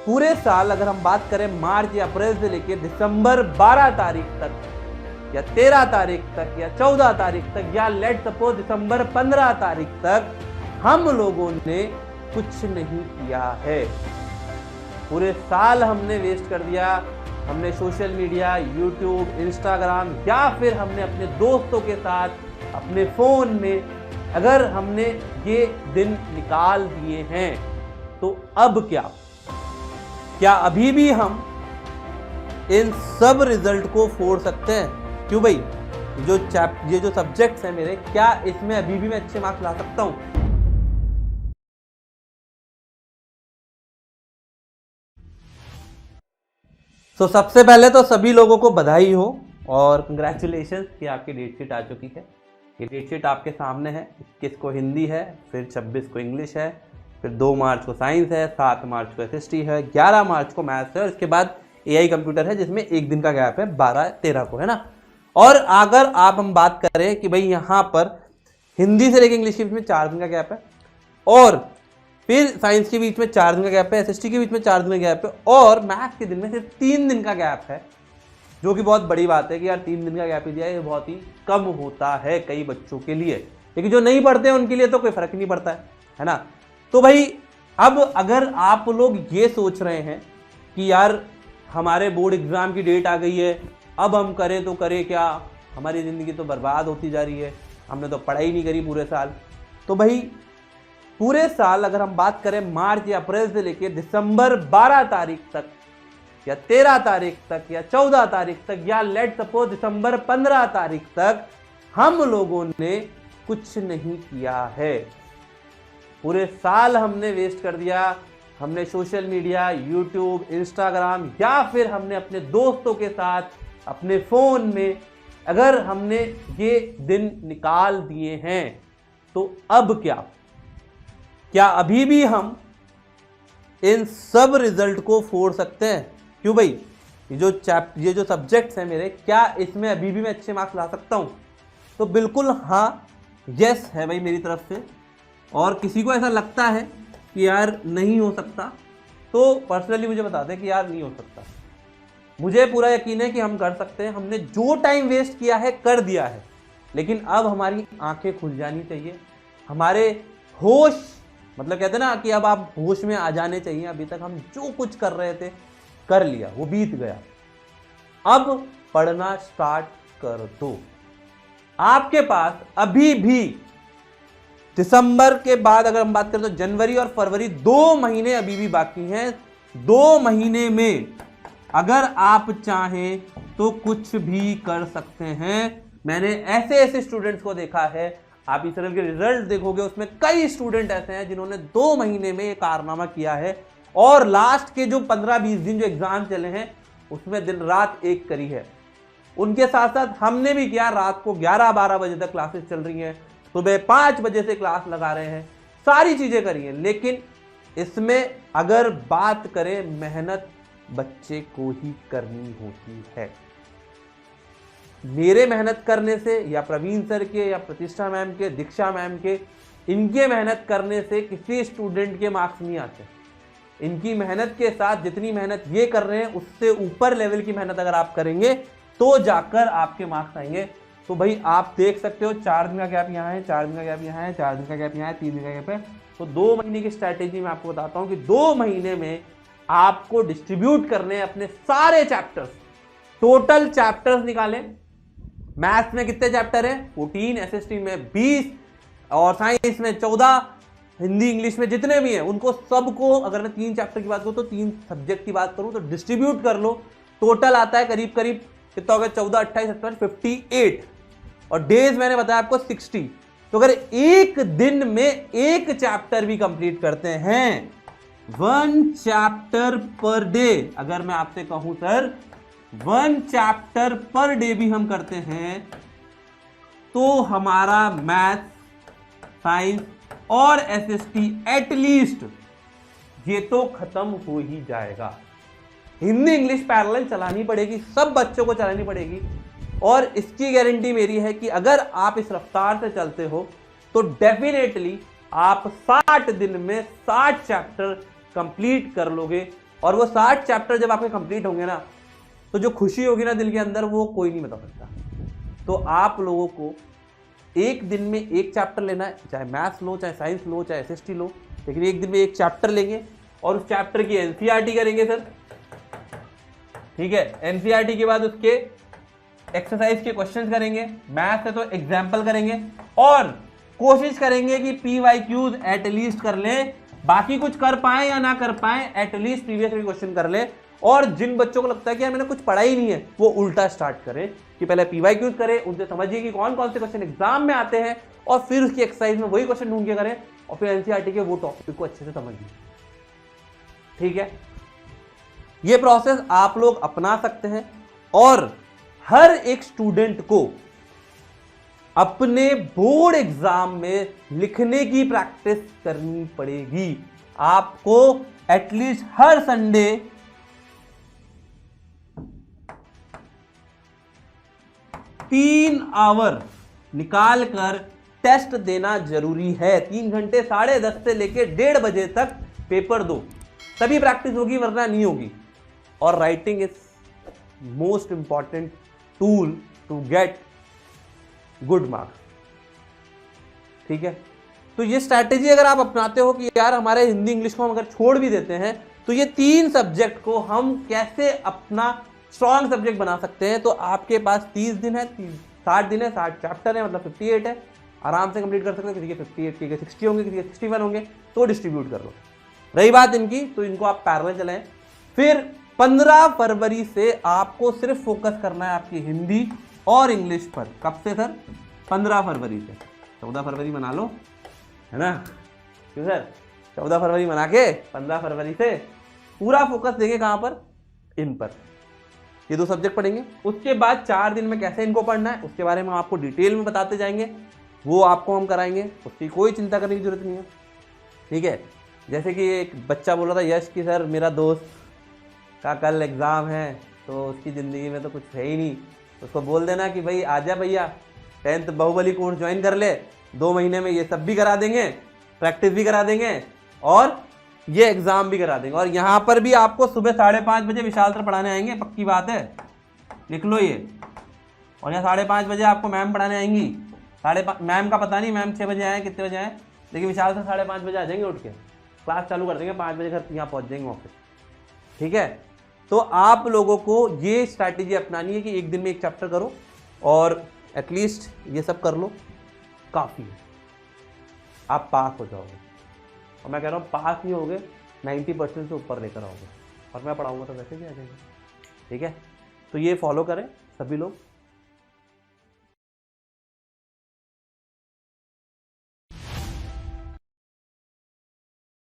पूरे साल अगर हम बात करें मार्च या अप्रैल से लेकर दिसंबर 12 तारीख तक या 13 तारीख तक या 14 तारीख तक या लेट सपोज दिसंबर 15 तारीख तक हम लोगों ने कुछ नहीं किया है। पूरे साल हमने वेस्ट कर दिया। हमने सोशल मीडिया, यूट्यूब, इंस्टाग्राम या फिर हमने अपने दोस्तों के साथ अपने फोन में अगर हमने ये दिन निकाल दिए हैं तो अब क्या अभी भी हम इन सब रिजल्ट को फोड़ सकते हैं? क्यों भाई, ये जो सब्जेक्ट्स हैं मेरे, क्या इसमें अभी भी मैं अच्छे मार्क्स ला सकता हूं? तो सबसे पहले तो सभी लोगों को बधाई हो और कंग्रेचुलेशंस कि आपकी डेट शीट आ चुकी है। ये डेट शीट आपके सामने है। 21 को हिंदी है, फिर 26 को इंग्लिश है, फिर 2 मार्च को साइंस है, 7 मार्च को एसएसटी है, 11 मार्च को मैथ्स है और इसके बाद एआई कंप्यूटर है जिसमें एक दिन का गैप है, 12-13 को, है ना। और अगर हम बात करें कि भाई यहाँ पर हिंदी से लेकर इंग्लिश के बीच में 4 दिन का गैप है और फिर साइंस के बीच में 4 दिन का गैप है, एसएसटी के बीच में 4 दिन का गैप है और मैथ्स के दिन में सिर्फ 3 दिन का गैप है, जो कि बहुत बड़ी बात है कि यार 3 दिन का गैप ही दिया है। ये बहुत ही कम होता है कई बच्चों के लिए, लेकिन जो नहीं पढ़ते हैं उनके लिए तो कोई फर्क नहीं पड़ता है ना। तो भाई अब अगर आप लोग ये सोच रहे हैं कि यार हमारे बोर्ड एग्जाम की डेट आ गई है, अब हम करें तो करें क्या, हमारी ज़िंदगी तो बर्बाद होती जा रही है, हमने तो पढ़ाई नहीं करी पूरे साल। तो भाई पूरे साल अगर हम बात करें मार्च या अप्रैल से लेकर दिसंबर 12 तारीख तक या 13 तारीख तक या 14 तारीख तक या लेट सपोज दिसंबर 15 तारीख तक हम लोगों ने कुछ नहीं किया है। पूरे साल हमने वेस्ट कर दिया। हमने सोशल मीडिया, यूट्यूब, इंस्टाग्राम या फिर हमने अपने दोस्तों के साथ अपने फोन में अगर हमने ये दिन निकाल दिए हैं तो अब क्या अभी भी हम इन सब रिजल्ट को फोड़ सकते हैं? क्यों भाई, ये जो सब्जेक्ट्स हैं मेरे, क्या इसमें अभी भी मैं अच्छे मार्क्स ला सकता हूं? तो बिल्कुल हाँ, यस है भाई मेरी तरफ से। और किसी को ऐसा लगता है कि यार नहीं हो सकता तो पर्सनली मुझे बता दें कि यार नहीं हो सकता। मुझे पूरा यकीन है कि हम कर सकते हैं। हमने जो टाइम वेस्ट किया है कर दिया है, लेकिन अब हमारी आंखें खुल जानी चाहिए, हमारे होश, मतलब कहते हैं ना कि अब आप होश में आ जाने चाहिए। अभी तक हम जो कुछ कर रहे थे कर लिया, वो बीत गया। अब पढ़ना स्टार्ट कर दो। आपके पास अभी भी दिसंबर के बाद अगर हम बात करें तो जनवरी और फरवरी 2 महीने अभी भी बाकी हैं। 2 महीने में अगर आप चाहें तो कुछ भी कर सकते हैं। मैंने ऐसे स्टूडेंट्स को देखा है, आप इस तरह के रिजल्ट देखोगे उसमें कई स्टूडेंट ऐसे हैं जिन्होंने 2 महीने में ये कारनामा किया है और लास्ट के जो 15-20 दिन जो एग्जाम चले हैं उसमें दिन रात एक करी है। उनके साथ साथ हमने भी किया। रात को 11-12 बजे तक क्लासेस चल रही हैं, सुबह 5 बजे से क्लास लगा रहे हैं, सारी चीजें करी हैं। लेकिन इसमें अगर बात करें, मेहनत बच्चे को ही करनी होती है। मेरे मेहनत करने से या प्रवीण सर के या प्रतिष्ठा मैम के, दीक्षा मैम के, इनके मेहनत करने से किसी स्टूडेंट के मार्क्स नहीं आते। इनकी मेहनत के साथ जितनी मेहनत ये कर रहे हैं उससे ऊपर लेवल की मेहनत अगर आप करेंगे तो जाकर आपके मार्क्स आएंगे। तो भाई आप देख सकते हो 4 दिन का गैप यहाँ है, 4 दिन का गैप यहाँ है, 4 दिन का गैप यहाँ है, 3 दिन का गैप है। तो 2 महीने की स्ट्रैटेजी मैं आपको बताता हूँ कि 2 महीने में आपको डिस्ट्रीब्यूट करने अपने सारे चैप्टर्स, टोटल चैप्टर्स निकालें। मैथ्स में कितने चैप्टर हैं? 14, एसएसटी में 20 और साइंस में 14, हिंदी इंग्लिश में जितने भी हैं उनको सबको, अगर मैं 3 चैप्टर की बात करूं तो 3 सब्जेक्ट की बात करूं तो डिस्ट्रीब्यूट कर लो। टोटल आता है करीब करीब कितना होगा? 14, 28, 27, 58 और डेज मैंने बताया आपको 60। तो अगर एक दिन में एक चैप्टर भी कंप्लीट करते हैं, 1 चैप्टर पर डे, अगर मैं आपसे कहूं सर 1 चैप्टर पर डे भी हम करते हैं तो हमारा मैथ, साइंस और एसएसटी एटलीस्ट ये तो खत्म हो ही जाएगा। हिंदी इंग्लिश पैरेलल चलानी पड़ेगी, सब बच्चों को चलानी पड़ेगी। और इसकी गारंटी मेरी है कि अगर आप इस रफ्तार से चलते हो तो डेफिनेटली आप 60 दिन में 60 चैप्टर कंप्लीट कर लोगे। और वो 60 चैप्टर जब आपके कंप्लीट होंगे ना, तो जो खुशी होगी ना दिल के अंदर, वो कोई नहीं बता सकता। तो आप लोगों को एक दिन में एक चैप्टर लेना है, चाहे मैथ्स लो, चाहे साइंस लो, चाहे एसएसटी लो, लेकिन एक दिन में एक चैप्टर लेंगे और उस चैप्टर की एनसीईआरटी करेंगे सर, ठीक है। एनसीईआरटी के बाद उसके एक्सरसाइज के क्वेश्चंस करेंगे, मैथ्स है तो एग्जाम्पल करेंगे और कोशिश करेंगे कि पीवाईक्यूज एटलीस्ट कर लें, बाकी कुछ कर पाए या ना कर पाए, एटलीस्ट प्रीवियस क्वेश्चन कर ले। और जिन बच्चों को लगता है कि यार मैंने कुछ पढ़ा ही नहीं है, वो उल्टा स्टार्ट करें कि पहले पीवाईक्यूज करें, उनसे समझिए कि कौन कौन से क्वेश्चन एग्जाम में आते हैं और फिर उसकी एक्सरसाइज में वही क्वेश्चन ढूंढ के करें और फिर एनसीईआरटी के वो टॉपिक को अच्छे से समझिए, ठीक है। ये प्रोसेस आप लोग अपना सकते हैं और हर एक स्टूडेंट को अपने बोर्ड एग्जाम में लिखने की प्रैक्टिस करनी पड़ेगी। आपको एटलीस्ट हर संडे तीन आवर निकाल कर टेस्ट देना जरूरी है। 3 घंटे 10:30 से लेकर 1:30 बजे तक पेपर दो, तभी प्रैक्टिस होगी, वरना नहीं होगी। और writing is most important tool to get good marks, ठीक है। तो ये स्ट्रैटेजी अगर आप अपनाते हो कि यार हमारे हिंदी इंग्लिश को हम अगर छोड़ भी देते हैं तो ये 3 सब्जेक्ट को हम कैसे अपना स्ट्रॉन्ग सब्जेक्ट बना सकते हैं, तो आपके पास 30 दिन है, 60 दिन है, 60 चैप्टर है, मतलब 58 है, आराम से कंप्लीट कर सकते हो। किसी के 58, किसी के 60 होंगे, किसी के 61 होंगे, तो डिस्ट्रीब्यूट कर लो। रही बात इनकी, तो इनको आप पैरेलल चलाएं। फिर 15 फरवरी से आपको सिर्फ फोकस करना है आपकी हिंदी और इंग्लिश पर। कब से सर? 15 फरवरी से। 14 फरवरी मना लो, है ना, क्यों सर? 14 फरवरी मना के 15 फरवरी से पूरा फोकस देंगे कहाँ पर? इन पर। ये 2 सब्जेक्ट पढ़ेंगे। उसके बाद 4 दिन में कैसे इनको पढ़ना है उसके बारे में आपको डिटेल में बताते जाएंगे, वो आपको हम कराएंगे, उसकी कोई चिंता करने की जरूरत नहीं है, ठीक है। जैसे कि एक बच्चा बोल रहा था यश कि सर मेरा दोस्त का कल एग्ज़ाम है तो उसकी ज़िंदगी में तो कुछ है ही नहीं, उसको बोल देना कि भाई आजा भैया 10th बाहुबली कोर्स ज्वाइन कर ले, 2 महीने में ये सब भी करा देंगे, प्रैक्टिस भी करा देंगे और ये एग्ज़ाम भी करा देंगे। और यहाँ पर भी आपको सुबह 5:30 बजे विशाल सर पढ़ाने आएंगे, पक्की बात है, लिख लो ये। और यहाँ 5:30 बजे आपको मैम पढ़ाने आएंगी। 5:30 मैम का पता नहीं, मैम 6 बजे आए कितने बजे आए, लेकिन विशाल सर 5:30 बजे आ जाएंगे उठ के, क्लास चालू कर देंगे, 5 बजे घर यहाँ पहुँच जाएंगे ऑफिस, ठीक है। तो आप लोगों को ये स्ट्रैटेजी अपनानी है कि एक दिन में एक चैप्टर करो और एटलीस्ट ये सब कर लो, काफ़ी है, आप पास हो जाओगे। और मैं कह रहा हूँ पास नहीं होगे 90% से ऊपर लेकर आओगे, और मैं पढ़ाऊँगा तो वैसे भी आ जाएंगे, ठीक है। तो ये फॉलो करें सभी लोग।